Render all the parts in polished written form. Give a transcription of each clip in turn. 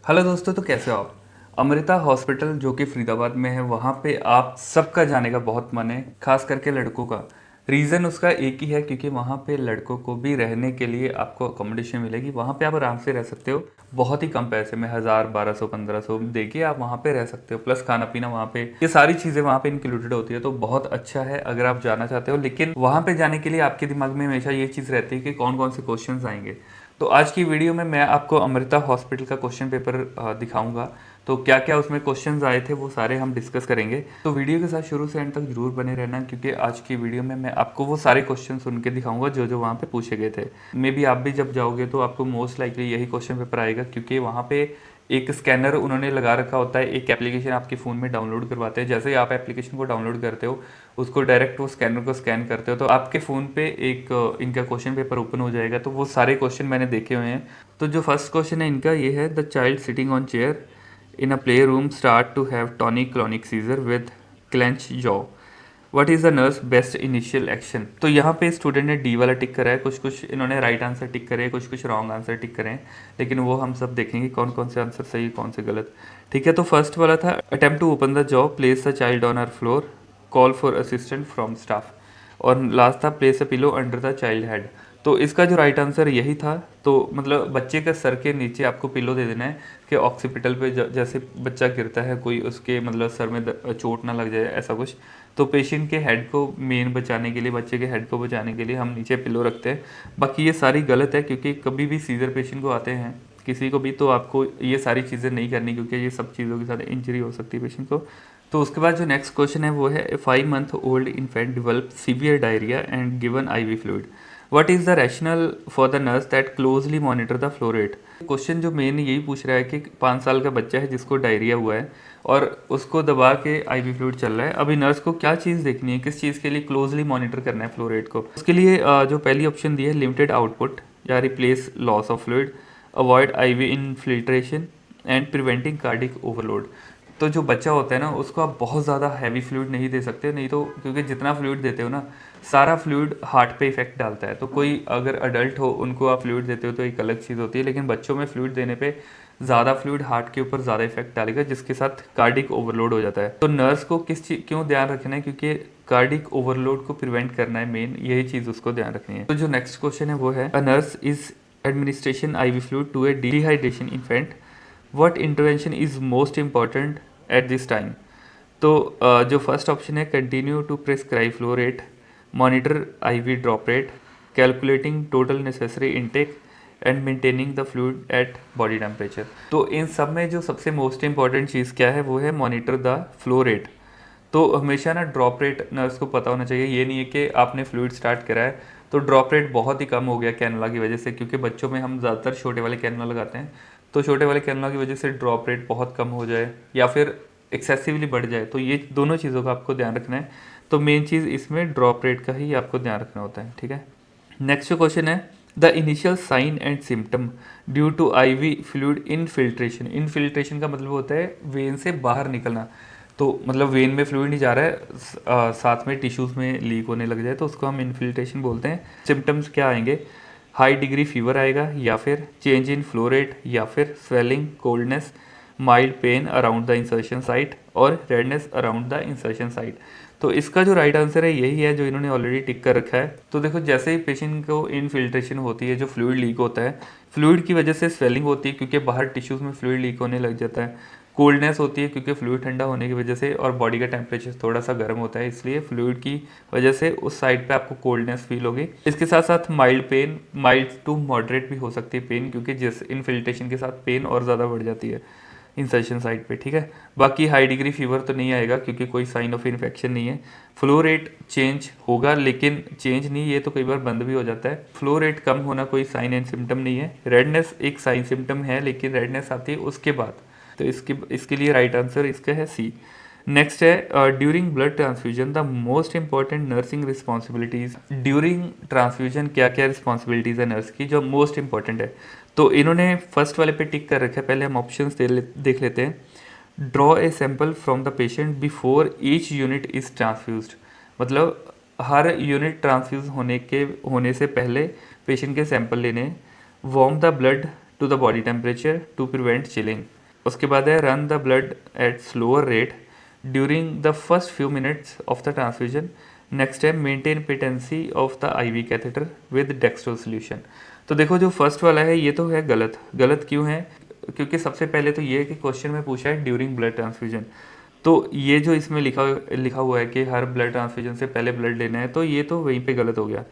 Hello दोस्तों, तो कैसे हो आप। अमृता हॉस्पिटल जो कि फरीदाबाद में है, वहाँ पे आप सबका जाने का बहुत मन है, खास करके लड़कों का। रीज़न उसका एक ही है, क्योंकि वहाँ पे लड़कों को भी रहने के लिए आपको अकोमोडेशन मिलेगी। वहाँ पे आप आराम से रह सकते हो, बहुत ही कम पैसे में 1000 1200 1500 दे के आप वहाँ पे रह सकते हो। प्लस खाना पीना वहाँ पे, ये सारी चीज़ें वहाँ पे इंक्लूडेड होती है, तो बहुत अच्छा है अगर आप जाना चाहते हो। लेकिन वहाँ पे जाने के लिए आपके दिमाग में हमेशा ये चीज़ रहती है कि कौन कौन से क्वेश्चन आएंगे। तो आज की वीडियो में मैं आपको अमृता हॉस्पिटल का क्वेश्चन पेपर दिखाऊंगा। तो क्या क्या उसमें क्वेश्चंस आए थे वो सारे हम डिस्कस करेंगे। तो वीडियो के साथ शुरू से एंड तक जरूर बने रहना, क्योंकि आज की वीडियो में मैं आपको वो सारे क्वेश्चन सुन के दिखाऊंगा जो जो वहाँ पे पूछे गए थे। मे बी आप भी जब जाओगे तो आपको मोस्ट लाइकली यही क्वेश्चन पेपर आएगा, क्योंकि वहाँ पे एक स्कैनर उन्होंने लगा रखा होता है। एक एप्लीकेशन आपके फ़ोन में डाउनलोड करवाते हैं। जैसे ही आप एप्लीकेशन को डाउनलोड करते हो, उसको डायरेक्ट वो स्कैनर को स्कैन करते हो, तो आपके फ़ोन पे एक इनका क्वेश्चन पेपर ओपन हो जाएगा। तो वो सारे क्वेश्चन मैंने देखे हुए हैं। तो जो फर्स्ट क्वेश्चन है इनका ये है, the child sitting on chair in a playroom start to have tonic-clonic seizure with clenched jaw. What is the nurse best initial action? तो यहाँ पे स्टूडेंट ने डी वाला टिक करा है, कुछ कुछ इन्होंने राइट आंसर टिक करे, कुछ कुछ रॉन्ग आंसर टिक करे हैं, लेकिन वो हम सब देखेंगे कौन कौन से आंसर सही कौन से गलत। ठीक है, तो फर्स्ट वाला था attempt to open the jaw, place the child on her floor, call for assistant from staff, और लास्ट था place a pillow under the child head. तो इसका जो राइट आंसर यही था। तो मतलब बच्चे के सर के नीचे आपको पिलो दे देना है कि ऑक्सीपिटल पे जैसे बच्चा गिरता है, कोई उसके मतलब सर में चोट ना लग जाए, ऐसा कुछ। तो पेशेंट के हेड को मेन बचाने के लिए, बच्चे के हेड को बचाने के लिए हम नीचे पिलो रखते हैं। बाकी ये सारी गलत है, क्योंकि कभी भी सीजर पेशेंट को आते हैं किसी को भी, तो आपको ये सारी चीज़ें नहीं करनी, क्योंकि ये सब चीज़ों के साथ इंजरी हो सकती है पेशेंट को। तो उसके बाद जो नेक्स्ट क्वेश्चन है वो है, ए 5 month old infant develop severe diarrhoea and given IV fluid, what is the rational for the nurse that closely monitor the flow rate. Question जो मेन यही पूछ रहा है कि 5 साल का बच्चा है जिसको डायरिया हुआ है और उसको दबा के IV फ्लूइड चल रहा है। अभी नर्स को क्या चीज़ देखनी है, किस चीज़ के लिए क्लोजली मॉनिटर करना है फ्लो रेट को। उसके लिए जो पहली ऑप्शन दी है, लिमिटेड आउटपुट या replace loss of fluid, avoid IV infiltration and preventing cardiac overload. तो जो बच्चा होता है ना, उसको आप बहुत ज़्यादा हैवी फ्लूइड नहीं दे सकते, नहीं तो क्योंकि जितना फ्लूइड देते हो ना, सारा फ्लूइड हार्ट पे इफेक्ट डालता है। तो कोई अगर अडल्ट हो उनको आप फ्लूइड देते हो तो एक अलग चीज़ होती है, लेकिन बच्चों में फ्लूइड देने पे ज़्यादा फ्लूइड हार्ट के ऊपर ज़्यादा इफेक्ट डालेगा, जिसके साथ कार्डिक ओवरलोड हो जाता है। तो नर्स को किस चीज़ क्यों ध्यान रखना है, क्योंकि कार्डिक ओवरलोड को प्रिवेंट करना है, मेन यही चीज़ उसको ध्यान रखनी है। तो जो नेक्स्ट क्वेश्चन है वो है, a nurse is administration IV fluid to a dehydration infant, what intervention is most important at this time. तो जो फर्स्ट ऑप्शन है, continue to prescribe flow rate, monitor IV drop rate, calculating total necessary intake and maintaining the fluid at body temperature. तो इन सब में जो सबसे most important चीज़ क्या है वो है मॉनिटर द फ्लो रेट। तो हमेशा ना ड्रॉप रेट नर्स को पता होना चाहिए। ये नहीं है कि आपने फ्लूइड स्टार्ट करा है तो ड्रॉप रेट बहुत ही कम हो गया कैनुला की वजह से, क्योंकि बच्चों में हम ज़्यादातर छोटे वाले कैनुला लगाते हैं, तो छोटे वाले कैनुला की वजह से ड्रॉप रेट बहुत कम हो जाए या फिर एक्सेसिवली बढ़ जाए। तो ये दोनों चीज़ों का आपको ध्यान रखना है। तो मेन चीज़ इसमें ड्रॉप रेट का ही आपको ध्यान रखना होता है। ठीक है, नेक्स्ट जो क्वेश्चन है, the initial sign and symptom due to IV fluid infiltration. Infiltration का मतलब होता है वेन से बाहर निकलना। तो मतलब वेन में फ्लूइड नहीं जा रहा है, साथ में टिश्यूज़ में लीक होने लग जाए, तो उसको हम इनफिल्ट्रेशन बोलते हैं। सिम्टम्स क्या आएंगे, हाई डिग्री फीवर आएगा, या फिर चेंज इन फ्लो रेट, या फिर swelling, coldness, mild pain around the insertion site और redness around the insertion site. तो इसका जो राइट आंसर है यही है जो इन्होंने ऑलरेडी टिक कर रखा है। तो देखो, जैसे ही पेशेंट को इनफिल्ट्रेशन होती है, जो फ्लूइड लीक होता है, फ्लूइड की वजह से स्वेलिंग होती है क्योंकि बाहर टिश्यूज़ में फ्लूइड लीक होने लग जाता है, कोल्डनेस होती है क्योंकि फ्लूइड ठंडा होने की वजह से, और बॉडी का टेम्परेचर थोड़ा सा गर्म होता है, इसलिए फ्लूइड की वजह से उस साइड पे आपको कोल्डनेस फील होगी। इसके साथ साथ mild pain, mild to moderate भी हो सकती है पेन, क्योंकि जिस इनफिल्ट्रेशन के साथ पेन और ज़्यादा बढ़ जाती है इंसर्शन साइट पे। ठीक है, बाकी हाई डिग्री फीवर तो नहीं आएगा क्योंकि कोई साइन ऑफ इन्फेक्शन नहीं है। फ्लो रेट चेंज होगा, लेकिन चेंज नहीं, ये तो कई बार बंद भी हो जाता है। फ्लो रेट कम होना कोई साइन एंड सिम्टम नहीं है। रेडनेस एक साइन सिम्टम है, लेकिन रेडनेस आती है उसके बाद। तो इसके लिए राइट आंसर इसका है C। नेक्स्ट है, during blood transfusion the most important nursing responsibilities. During transfusion क्या क्या रिस्पॉन्सिबिलिटीज़ है नर्स की जो मोस्ट इंपॉर्टेंट है। तो इन्होंने फर्स्ट वाले पे टिक कर रखा है। पहले हम ऑप्शंस देख लेते हैं। Draw a sample from the patient before each unit is transfused, मतलब हर यूनिट ट्रांसफ्यूज होने से पहले पेशेंट के सैंपल लेने। Warm the blood to the body temperature to prevent chilling. उसके बाद है run the blood at slower rate during the first few minutes of the transfusion. Next है maintain patency of the IV catheter with dextrose solution. तो देखो जो first वाला है ये तो है गलत। गलत क्यों है? क्योंकि सबसे पहले तो ये है कि क्वेश्चन में पूछा है ड्यूरिंग ब्लड ट्रांसफ्यूजन, तो ये जो इसमें लिखा हुआ है कि हर ब्लड ट्रांसफ्यूजन से पहले ब्लड लेना है, तो ये तो वहीं पे गलत हो गया।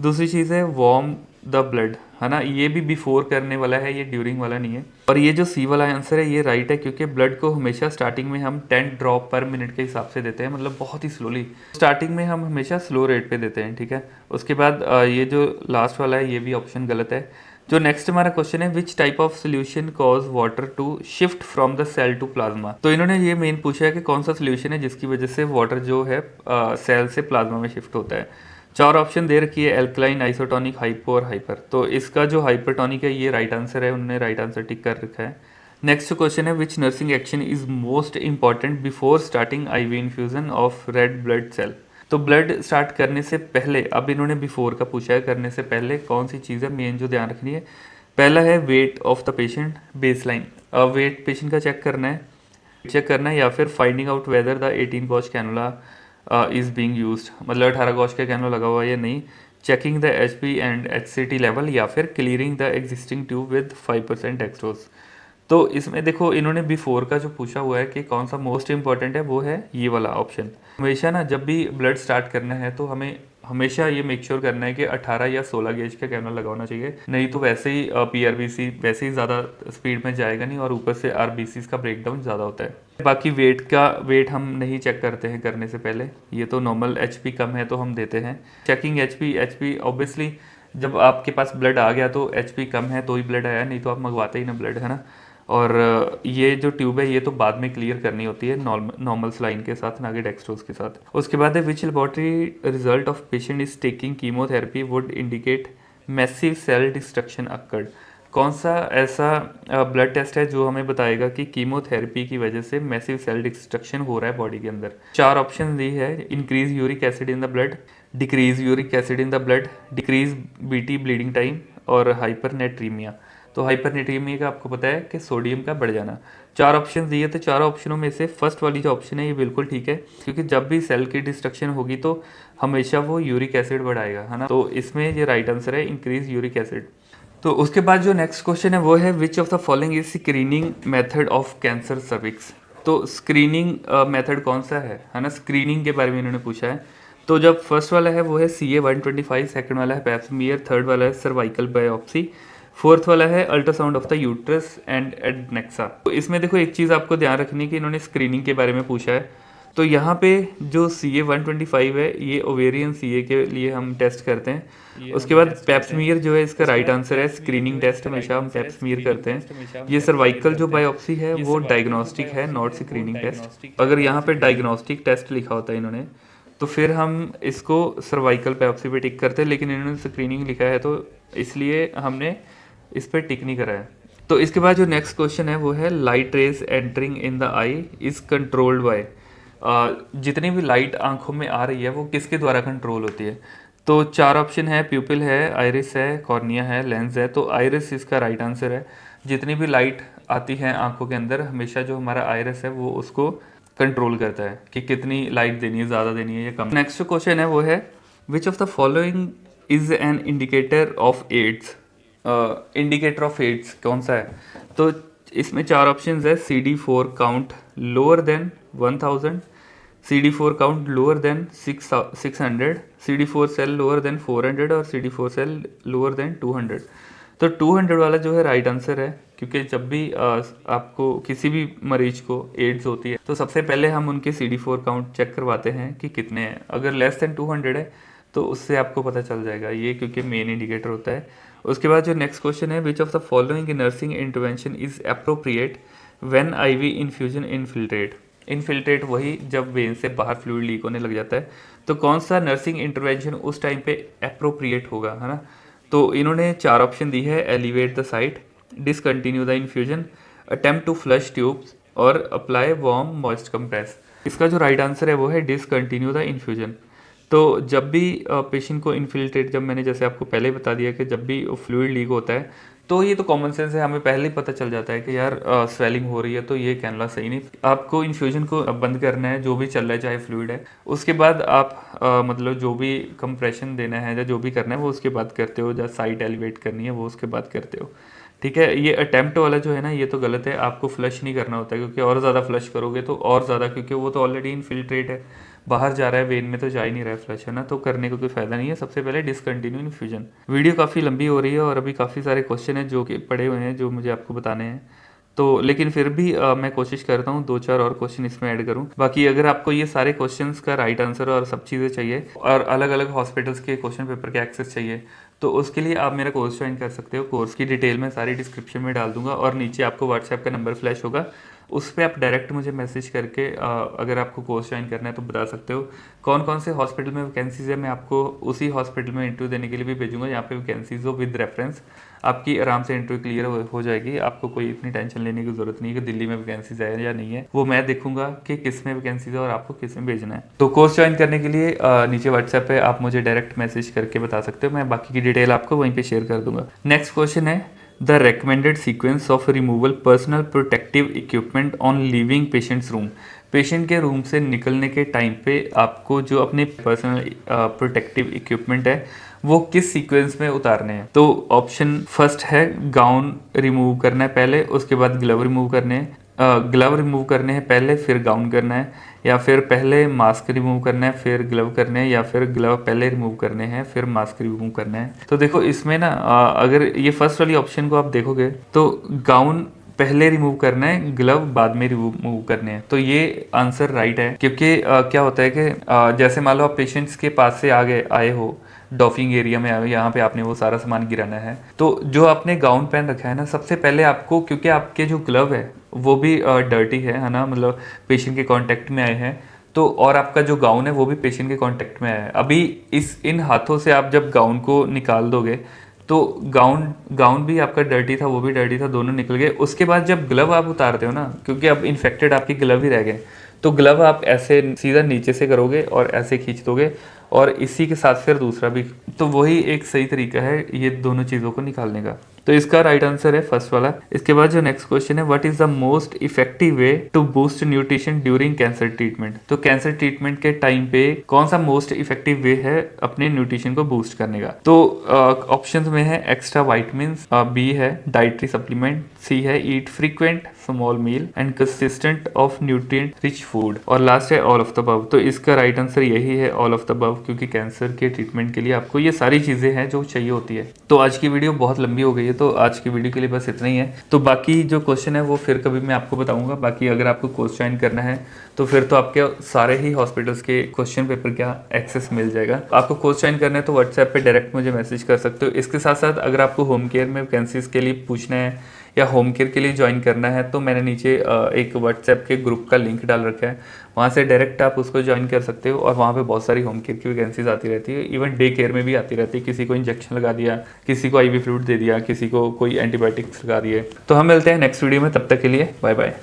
दूसरी चीज़ है वार्म द ब्लड, है ना, ये भी बिफोर करने वाला है, ये ड्यूरिंग वाला नहीं है। और ये जो सी वाला आंसर है ये राइट है, क्योंकि ब्लड को हमेशा स्टार्टिंग में हम 10 ड्रॉप पर मिनट के हिसाब से देते हैं, मतलब बहुत ही स्लोली। स्टार्टिंग में हम हमेशा स्लो रेट पे देते हैं, ठीक है। उसके बाद ये जो लास्ट वाला है ये भी ऑप्शन गलत है। जो नेक्स्ट हमारा क्वेश्चन है which type of solution cause water to shift from the cell to plasma. तो इन्होंने ये मेन पूछा है कि कौन सा सोल्यूशन है जिसकी वजह से वाटर जो है सेल से प्लाज्मा में शिफ्ट होता है। 4 ऑप्शन दे रखी है, एल्कलाइन, आइसोटोनिक, हाइपो और हाइपर। तो इसका जो हाइपरटोनिक है ये राइट आंसर है, उन्होंने राइट आंसर टिक कर रखा है। नेक्स्ट क्वेश्चन है which nursing action is most important before starting IV infusion of red blood cell. तो ब्लड स्टार्ट करने से पहले, अब इन्होंने बिफोर का पूछा है, करने से पहले कौन सी चीज़ है मेन जो ध्यान रखनी है। पहला है weight of the patient, baseline, weight patient का चेक करना है या फिर finding out whether the 18 gauge cannula is being used, मतलब 18 गॉज का कैनुला लगा हुआ है या नहीं। Checking the HP and HCT level, या फिर clearing the existing tube with 5% dextrose. तो इसमें देखो इन्होंने बिफोर का जो पूछा हुआ है कि कौन सा मोस्ट इंपॉर्टेंट है, वो है ये वाला ऑप्शन। हमेशा ना जब भी ब्लड स्टार्ट करना है तो हमें हमेशा ये मेक श्योर करना है कि 18 या 16 गेज का कैनुला लगाना चाहिए, नहीं तो वैसे ही PRBC वैसे ही ज़्यादा स्पीड में जाएगा नहीं, और ऊपर से RBCs का ब्रेकडाउन ज़्यादा होता है। बाकी वेट हम नहीं चेक करते हैं करने से पहले, ये तो नॉर्मल HP कम है तो हम देते हैं। चेकिंग HP ऑब्वियसली जब आपके पास ब्लड आ गया तो HP कम है तो ही ब्लड आया, नहीं तो आप मंगवाते ही ना ब्लड, है ना। और ये जो ट्यूब है ये तो बाद में क्लियर करनी होती है नॉर्मल सलाइन के साथ, ना कि डेक्सट्रोज के साथ। उसके बाद है which laboratory result of patient is taking chemotherapy would indicate massive cell destruction occurred. कौन सा ऐसा ब्लड टेस्ट है जो हमें बताएगा कि कीमोथेरेपी की वजह से मैसिव सेल डिस्ट्रक्शन हो रहा है बॉडी के अंदर। 4 ऑप्शन दी है, increase uric acid in the blood, decrease uric acid in the blood, decrease BT bleeding time, और हाइपरनेट्रीमिया। तो हाइपरनेट्रीमिया का आपको पता है कि सोडियम का बढ़ जाना। 4 ऑप्शन दिए, तो 4 ऑप्शनों में से फर्स्ट वाली जो ऑप्शन है ये बिल्कुल ठीक है, क्योंकि जब भी सेल की डिस्ट्रक्शन होगी तो हमेशा वो यूरिक एसिड बढ़ाएगा, है ना। तो इसमें ये राइट आंसर है, इंक्रीज यूरिक एसिड। तो उसके बाद जो नेक्स्ट क्वेश्चन है वो है which of the following is screening method of cancer cervix. तो स्क्रीनिंग मेथड कौन सा है ना, स्क्रीनिंग के बारे में इन्होंने पूछा है। तो जब फर्स्ट वाला है वो है CA-125, सेकंड वाला है पैप्समीयर, थर्ड वाला है सर्वाइकल बायोप्सी, फोर्थ वाला है ultrasound of the uterus and adnexa. तो इसमें देखो एक चीज़ आपको ध्यान रखनी है कि इन्होंने स्क्रीनिंग के बारे में पूछा है, तो यहाँ पे जो CA-125 है ये ओवेरियन CA के लिए हम टेस्ट करते हैं। उसके बाद पैप्समीयर जो है इसका राइट आंसर है, स्क्रीनिंग टेस्ट हमेशा हम पैप्समीयर करते हैं। ये सर्वाइकल जो बायोप्सी है वो डायग्नोस्टिक है, नॉट स्क्रीनिंग टेस्ट। अगर यहाँ पे डायग्नोस्टिक टेस्ट लिखा होता है इन्होंने तो फिर हम इसको सर्वाइकल बायोप्सी पे टिक करते हैं, लेकिन इन्होंने स्क्रीनिंग लिखा है तो इसलिए हमने इस पर टिक नहीं करा है। तो इसके बाद जो नेक्स्ट क्वेश्चन है वो है light rays entering in the I is controlled by. जितनी भी लाइट आंखों में आ रही है वो किसके द्वारा कंट्रोल होती है। तो 4 ऑप्शन है, प्यूपिल है, आइरिस है, कॉर्निया है, लेंस है। तो आइरिस इसका राइट आंसर है। जितनी भी लाइट आती है आंखों के अंदर हमेशा जो हमारा आइरिस है वो उसको कंट्रोल करता है कि कितनी लाइट देनी है, ज़्यादा देनी है या कम। नेक्स्ट क्वेश्चन है वो है which of the following is an indicator of AIDS. Indicator of AIDS कौन सा है। तो इसमें 4 ऑप्शन है, CD4 count lower than 1000, CD4 count lower than 600, CD4 cell lower than 400 और CD4 सेल लोअर देन 200। तो 200 वाला जो है राइट आंसर है, क्योंकि जब भी आपको किसी भी मरीज को एड्स होती है तो सबसे पहले हम उनके CD4 काउंट चेक करवाते हैं कि कितने हैं। अगर लेस देन 200 है तो उससे आपको पता चल जाएगा ये, क्योंकि मेन इंडिकेटर होता है। उसके बाद जो नेक्स्ट क्वेश्चन है which of the following nursing intervention is appropriate when IV infusion infiltrate. Infiltrate वही जब वेन से बाहर फ्लूइड लीक होने लग जाता है, तो कौन सा नर्सिंग इंटरवेंशन उस टाइम पे अप्रोप्रिएट होगा, है ना। तो इन्होंने 4 ऑप्शन दी है, elevate the site, discontinue the infusion, attempt to flush tubes और अप्लाई वार्म मॉइस्ट कंप्रेस। इसका जो राइट आंसर है वो है डिसकंटिन्यू द इन्फ्यूजन। तो जब भी पेशेंट को इन्फिल्ट्रेट, जब मैंने जैसे आपको पहले बता दिया कि जब भी फ्लूइड लीक होता है तो ये तो कॉमन सेंस है, हमें पहले ही पता चल जाता है कि यार स्वेलिंग हो रही है तो ये कैनला सही नहीं। आपको इन्फ्यूजन को बंद करना है, जो भी चल रहा है चाहे फ्लूइड है, उसके बाद आप मतलब जो भी कंप्रेशन देना है या जो भी करना है वो उसके बाद करते हो, या साइट एलिवेट करनी है वो उसके बाद करते हो। ठीक है, ये अटेम्प्ट वाला जो है ना ये तो गलत है, आपको फ्लश नहीं करना होता है, क्योंकि और ज़्यादा फ्लश करोगे तो और ज़्यादा, क्योंकि वो तो ऑलरेडी इनफिल्ट्रेट है, बाहर जा रहा है, वेन में तो जा ही नहीं रहा है फ्लश, है ना, तो करने का कोई फायदा नहीं है। सबसे पहले डिसकंटिन्यू इन्फ्यूजन। वीडियो काफ़ी लंबी हो रही है और अभी काफ़ी सारे क्वेश्चन हैं जो कि पड़े हुए हैं जो मुझे आपको बताने हैं, तो लेकिन फिर भी मैं कोशिश करता हूँ 2-4 और क्वेश्चन इसमें ऐड करूँ। बाकी अगर आपको ये सारे क्वेश्चंस का राइट आंसर और सब चीज़ें चाहिए और अलग अलग हॉस्पिटल्स के क्वेश्चन पेपर के एक्सेस चाहिए, तो उसके लिए आप मेरा कोर्स ज्वाइन कर सकते हो। कोर्स की डिटेल मैं सारी डिस्क्रिप्शन में डाल दूंगा और नीचे आपको व्हाट्सएप का नंबर फ्लैश होगा, उस पर आप डायरेक्ट मुझे मैसेज करके अगर आपको कोर्स ज्वाइन करना है तो बता सकते हो। कौन कौन से हॉस्पिटल में वैकेंसीज है मैं आपको उसी हॉस्पिटल में इंटरव्यू देने के लिए भी भेजूंगा, यहाँ पे वैकेंसीज हो विद रेफरेंस, आपकी आराम से इंटरव्यू क्लियर हो जाएगी। आपको कोई इतनी टेंशन लेने की जरूरत नहीं है कि दिल्ली में वैकेंसीज है या नहीं है, वो मैं देखूंगा कि किस में वैकेंसीज है और आपको किस में भेजना है। तो कोर्स ज्वाइन करने के लिए नीचे व्हाट्सएप पे आप मुझे डायरेक्ट मैसेज करके बता सकते हो, मैं बाकी की डिटेल आपको वहीं पे शेयर कर दूंगा। नेक्स्ट क्वेश्चन है the recommended sequence of removal personal protective equipment on leaving patients room. Patient के रूम से निकलने के टाइम पे आपको जो अपने पर्सनल प्रोटेक्टिव इक्विपमेंट है वो किस सीक्वेंस में उतारने हैं। तो ऑप्शन फर्स्ट है गाउन रिमूव करना है पहले, उसके बाद ग्लव रिमूव करने हैं, ग्लव रिमूव करने हैं पहले फिर गाउन करना है, या फिर पहले मास्क रिमूव करना है फिर ग्लव करने हैं, या फिर ग्लव पहले रिमूव करने हैं फिर मास्क रिमूव करना है। तो देखो इसमें ना अगर ये फर्स्ट वाली ऑप्शन को आप देखोगे तो गाउन पहले रिमूव करना है, ग्लव बाद में रिमूव करने हैं, तो ये आंसर राइट है। क्योंकि क्या होता है कि जैसे मान लो आप पेशेंट्स के पास से आगे आए हो, डॉफिंग एरिया में आए, यहाँ पे आपने वो सारा सामान गिराना है, तो जो आपने गाउन पहन रखा है ना, सबसे पहले आपको, क्योंकि आपके जो ग्लव है वो भी डर्टी है ना, मतलब पेशेंट के कांटेक्ट में आए हैं, तो और आपका जो गाउन है वो भी पेशेंट के कांटेक्ट में आया है। अभी इन हाथों से आप जब गाउन को निकाल दोगे तो गाउन भी आपका डर्टी था, वो भी डर्टी था, दोनों निकल गए। उसके बाद जब ग्लव आप उतारते हो ना, क्योंकि अब इन्फेक्टेड आपके ग्लव ही रह गए, तो ग्लव आप ऐसे सीधा नीचे से करोगे और ऐसे खींच दोगे, और इसी के साथ फिर दूसरा भी, तो वही एक सही तरीका है ये दोनों चीज़ों को निकालने का। तो इसका राइट आंसर है फर्स्ट वाला। इसके बाद जो नेक्स्ट क्वेश्चन है, what is the most effective way to boost nutrition during cancer treatment. तो कैंसर ट्रीटमेंट के टाइम पे कौन सा मोस्ट इफेक्टिव वे है अपने न्यूट्रिशन को बूस्ट करने का। तो ऑप्शंस में है एक्स्ट्रा वाइटमिन्स, बी है डाइटरी सप्लीमेंट, सी है eat frequent small meal and consistent of nutrient rich food, और लास्ट है ऑल ऑफ द अबव। तो इसका राइट आंसर यही है ऑल ऑफ द अबव, क्योंकि कैंसर के ट्रीटमेंट के लिए आपको ये सारी चीजें हैं जो चाहिए होती है। तो आज की वीडियो बहुत लंबी हो गई है, तो आज की वीडियो के लिए बस इतना ही है। तो बाकी जो क्वेश्चन है वो फिर कभी मैं आपको बताऊंगा। बाकी अगर आपको कोर्स ज्वाइन करना है तो फिर तो आपके सारे ही हॉस्पिटल्स के क्वेश्चन पेपर का एक्सेस मिल जाएगा। आपको कोर्स ज्वाइन करना है तो व्हाट्सएप पे डायरेक्ट मुझे मैसेज कर सकते हो। इसके साथ साथ अगर आपको होम केयर में वैकेंसीज के लिए पूछना है या होम केयर के लिए ज्वाइन करना है, तो मैंने नीचे एक व्हाट्सएप के ग्रुप का लिंक डाल रखा है, वहाँ से डायरेक्ट आप उसको ज्वाइन कर सकते हो, और वहाँ पे बहुत सारी होम केयर की वैकेंसीज आती रहती है। इवन डे केयर में भी आती रहती है, किसी को इंजेक्शन लगा दिया, किसी को IV फ्लूइड दे दिया, किसी को कोई एंटीबायोटिक्स लगा दिए। तो हम मिलते हैं नेक्स्ट वीडियो में, तब तक के लिए बाय बाय।